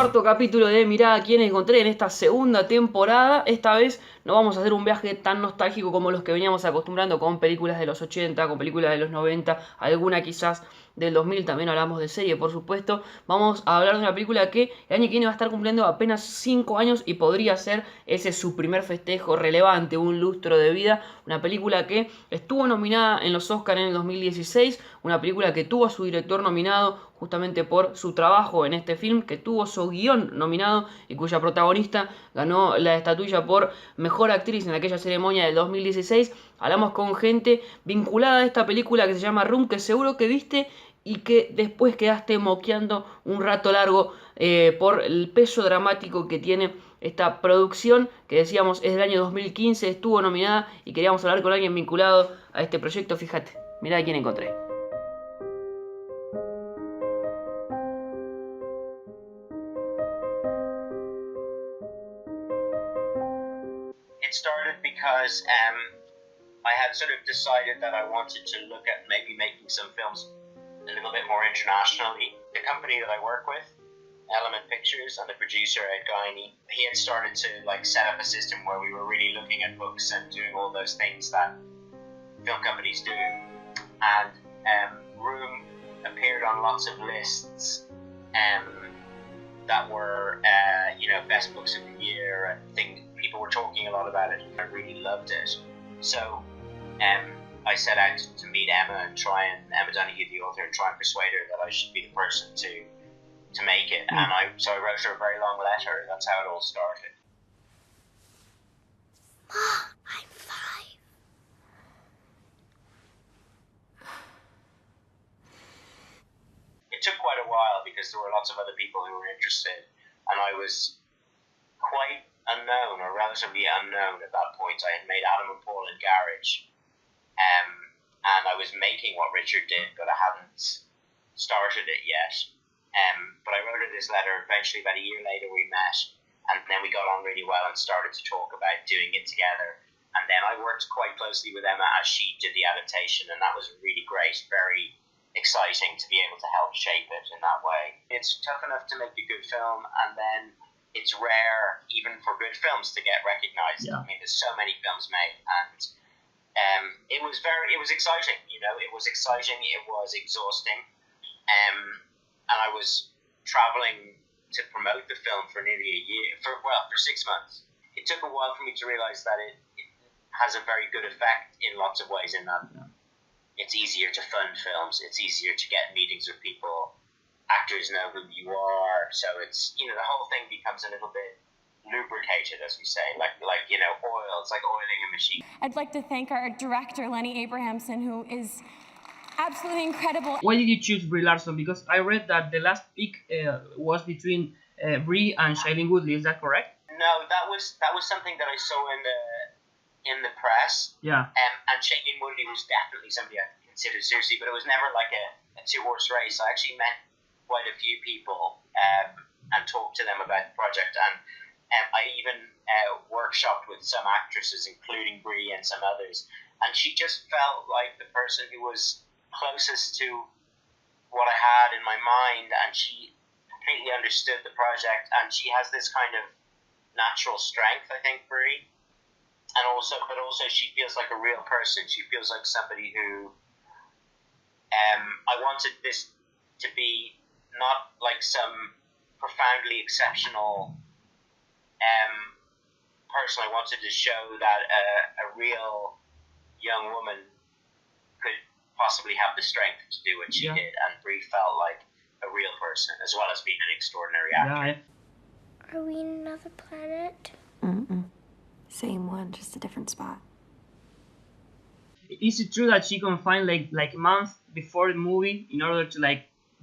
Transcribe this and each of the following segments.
cuarto capítulo de Mirá quién encontré en esta segunda temporada. Esta vez no vamos a hacer un viaje tan nostálgico como los que veníamos acostumbrando con películas de los 80, con películas de los 90, alguna quizás del 2000, también hablamos de serie, por supuesto. Vamos a hablar de una película que el año que viene va a estar cumpliendo apenas 5 años y podría ser ese su primer festejo relevante, un lustro de vida. Una película que estuvo nominada en los Óscar en el 2016, una película que tuvo a su director nominado justamente por su trabajo en este film, que tuvo su guión nominado y cuya protagonista ganó la estatuilla por Mejor Actriz en aquella ceremonia del 2016. Hablamos con gente vinculada a esta película que se llama Room, que seguro que viste y que después quedaste moqueando un rato largo por el peso dramático que tiene esta producción, que decíamos es del año 2015, estuvo nominada y queríamos hablar con alguien vinculado a este proyecto. Fíjate, mirá a quién encontré. It started because I had sort of decided that I wanted to look at maybe making some films a little bit more internationally. The company that I work with, Element Pictures, and the producer Ed Guiney, he had started to set up a system where we were really looking at books and doing all those things that film companies do. And Room appeared on lots of lists that were best books of the year and things. People were talking a lot about it. I really loved it. So I set out to meet Emma Emma Donoghue, the author, and try and persuade her that I should be the person to make it. And so I wrote her a very long letter. That's how it all started. Mom, I'm 5. It took quite a while because there were lots of other people who were interested, and I was quite unknown, or relatively unknown at that point. I had made Adam and Paul in Garage, and I was making what Richard did, but I hadn't started it yet. But I wrote her this letter. Eventually, about a year later, we met, and then we got on really well and started to talk about doing it together. And then I worked quite closely with Emma as she did the adaptation, and that was really great, very exciting to be able to help shape it in that way. It's tough enough to make a good film, and then it's rare, even for good films, to get recognized. Yeah. I mean, there's so many films made, and it was exciting. It was exciting. It was exhausting, and I was traveling to promote the film for nearly a year, for 6 months. It took a while for me to realize that it has a very good effect in lots of ways. In that, it's easier to fund films. It's easier to get meetings with people. Actors know who you are, so it's the whole thing becomes a little bit lubricated, as we say, like oil. It's like oiling a machine. I'd like to thank our director, Lenny Abrahamson, who is absolutely incredible. Why did you choose Brie Larson? Because I read that the last pick was between Brie and Shailene Woodley. Is that correct? No, that was something that I saw in the press. Yeah. And Shailene Woodley was definitely somebody I considered seriously, but it was never like a 2-horse race. I actually met quite a few people and talked to them about the project, and I even workshopped with some actresses, including Brie and some others, and she just felt like the person who was closest to what I had in my mind, and she completely understood the project, and she has this kind of natural strength, I think, Brie, but also she feels like a real person. She feels like somebody who I wanted this to be not like some profoundly exceptional person. I wanted to show that a real young woman could possibly have the strength to do what she did, and Brie felt like a real person as well as being an extraordinary actor. Are we in another planet? Same one, just a different spot. Is it true that she confined like a month before the movie in order to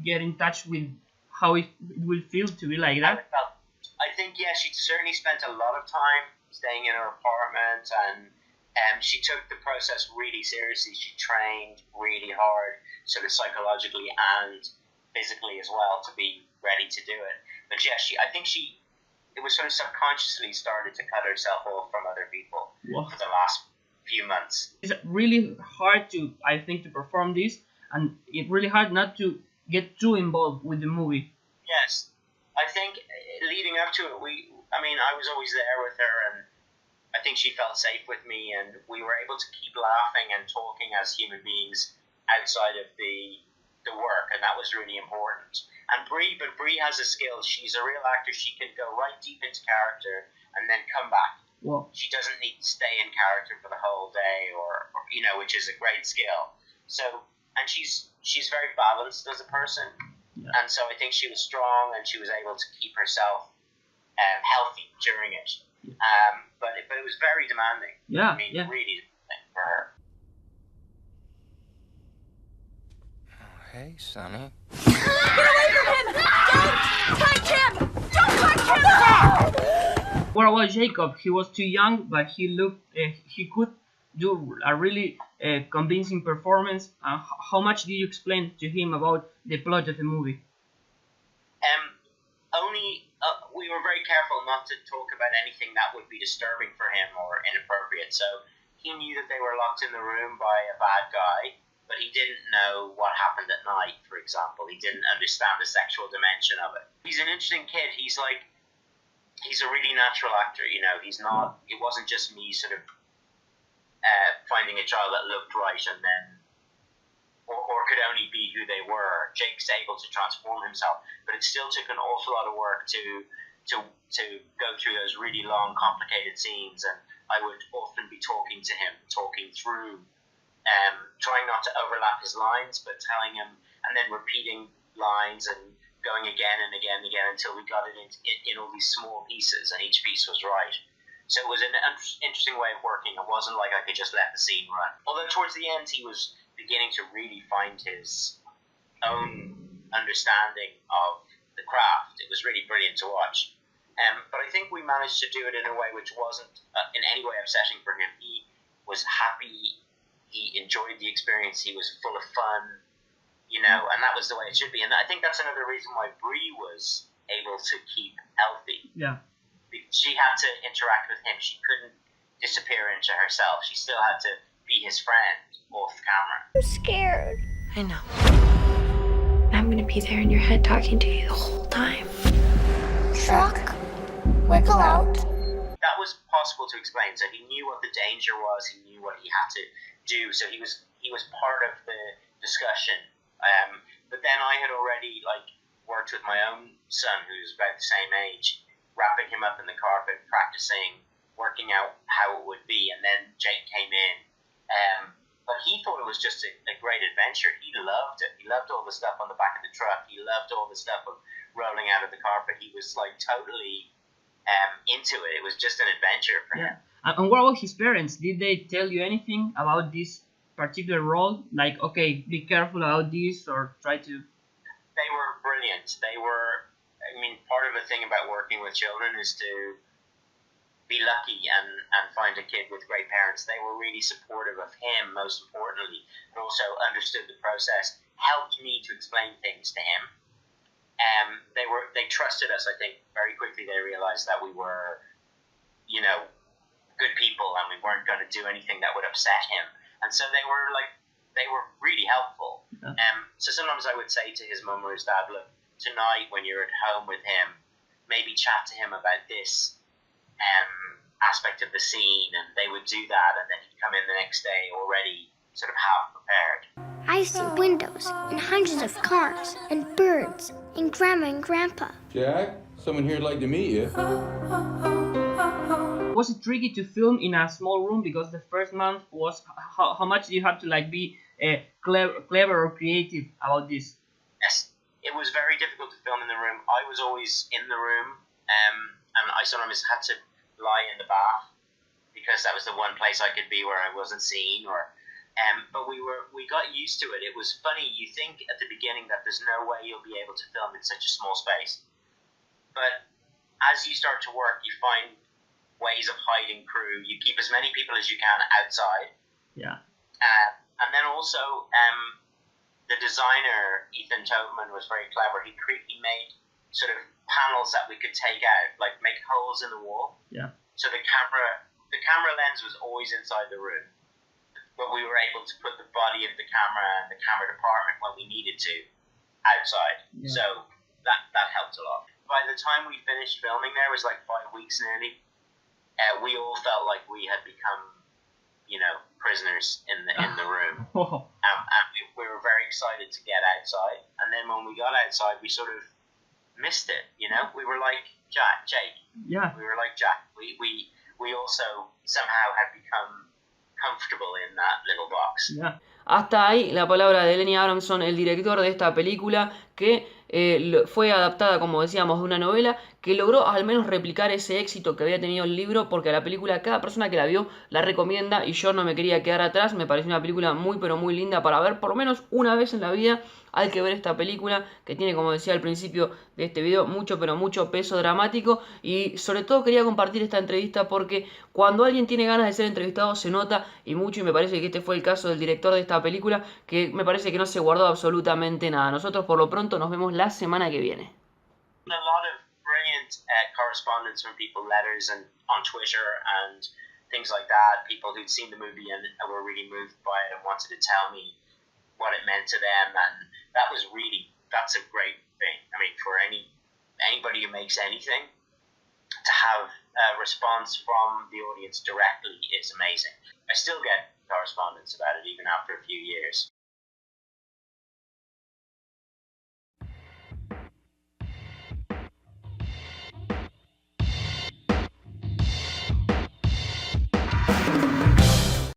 get in touch with how it will feel to be like that? I think, she certainly spent a lot of time staying in her apartment, and she took the process really seriously. She trained really hard, sort of psychologically and physically as well, to be ready to do it. But I think it was sort of subconsciously started to cut herself off from other people for the last few months. It's really hard to perform this, and it's really hard not to get too involved with the movie. Yes, I think leading up to it, I was always there with her, and I think she felt safe with me, and we were able to keep laughing and talking as human beings outside of the work, and that was really important. And Brie has a skill. She's a real actor. She can go right deep into character and then come back. Wow. She doesn't need to stay in character for the whole day, or which is a great skill. So, and she's very balanced as a person, and so I think she was strong, and she was able to keep herself healthy during it. But it was very demanding. Yeah, really demanding for her. Oh, hey, Sonny. Get away from him! Don't touch him! Don't touch him! What about Jacob? He was too young, but he looked. He could do a really convincing performance. How much did you explain to him about the plot of the movie? We were very careful not to talk about anything that would be disturbing for him or inappropriate. So he knew that they were locked in the room by a bad guy, but he didn't know what happened at night, for example. He didn't understand the sexual dimension of it. He's an interesting kid. He's a really natural actor, He's not. It wasn't just me sort of finding a child that looked right and then, or could only be who they were. Jake's able to transform himself, but it still took an awful lot of work to go through those really long, complicated scenes. And I would often be talking to him, talking through, trying not to overlap his lines, but telling him, and then repeating lines and going again and again and again until we got it in all these small pieces, and each piece was right. So it was an interesting way of working. It wasn't like I could just let the scene run. Although towards the end, he was beginning to really find his own understanding of the craft. It was really brilliant to watch. But I think we managed to do it in a way which wasn't in any way upsetting for him. He was happy. He enjoyed the experience. He was full of fun, and that was the way it should be. And I think that's another reason why Brie was able to keep healthy. Yeah. Because she had to interact with him. She couldn't disappear into herself. She still had to be his friend off camera. I'm scared. I know. I'm gonna be there in your head talking to you the whole time. Shock. Wiggle out. That was possible to explain. So he knew what the danger was. He knew what he had to do. So he was part of the discussion. But then I had already worked with my own son, who's about the same age, wrapping him up in the carpet, practicing, working out how it would be. And then Jake came in. But he thought it was just a great adventure. He loved it. He loved all the stuff on the back of the truck. He loved all the stuff of rolling out of the carpet. He was totally into it. It was just an adventure for him. And what about his parents? Did they tell you anything about this particular role? Like, okay, be careful about this, or try to... They were brilliant. They were, part of the thing about working with children is to be lucky and find a kid with great parents. They were really supportive of him, most importantly, but also understood the process, helped me to explain things to him. They trusted us. I think very quickly they realized that we were, good people, and we weren't going to do anything that would upset him. And so they were really helpful. Yeah. So sometimes I would say to his mum or his dad, look, tonight when you're at home with him, maybe chat to him about this aspect of the scene, and they would do that, and then he'd come in the next day already sort of half prepared. I see windows and hundreds of cars and birds and Grandma and Grandpa. Jack, someone here would like to meet you. Was it tricky to film in a small room? Because the first month was how much do you have to be clever or creative about this? Yes, it was very difficult to film in the room. I was always in the room, and I sometimes had to lie in the bath because that was the one place I could be where I wasn't seen. But we got used to it. It was funny. You think at the beginning that there's no way you'll be able to film in such a small space, but as you start to work, you find ways of hiding crew. You keep as many people as you can outside. Yeah. And then also, the designer Ethan Toteman was very clever. He made sort of panels that we could take out, make holes in the wall. Yeah. So the camera lens was always inside the room, but we were able to put the body of the camera and the camera department when we needed to outside. Yeah. So that helped a lot. by the time we finished filming there, it was like 5 weeks nearly. We all felt like we had become, prisoners in the room. And we were very excited to get outside. And then when we got outside, we sort of missed it, We were like Jake. Yeah. We were like Jack. We also somehow had become comfortable in that little box. Yeah. Hasta ahí la palabra de Lenny Abrahamson, el director de esta película, que fue adaptada, como decíamos, de una novela, que logró al menos replicar ese éxito que había tenido el libro, porque a la película cada persona que la vio la recomienda y yo no me quería quedar atrás. Me pareció una película muy pero muy linda para ver por lo menos una vez en la vida. Hay que ver esta película que tiene, como decía al principio de este video, mucho pero mucho peso dramático, y sobre todo quería compartir esta entrevista porque cuando alguien tiene ganas de ser entrevistado se nota y mucho, y me parece que este fue el caso del director de esta película, que me parece que no se guardó absolutamente nada. Nosotros por lo pronto nos vemos la semana que viene. A lot of brilliant correspondence from people, letters and on Twitter and things like that. People who'd seen the movie and were really moved by it and wanted to tell me what it meant to them, and that's a great thing. I mean, for anybody who makes anything, to have a response from the audience directly is amazing. I still get correspondence about it even after a few years.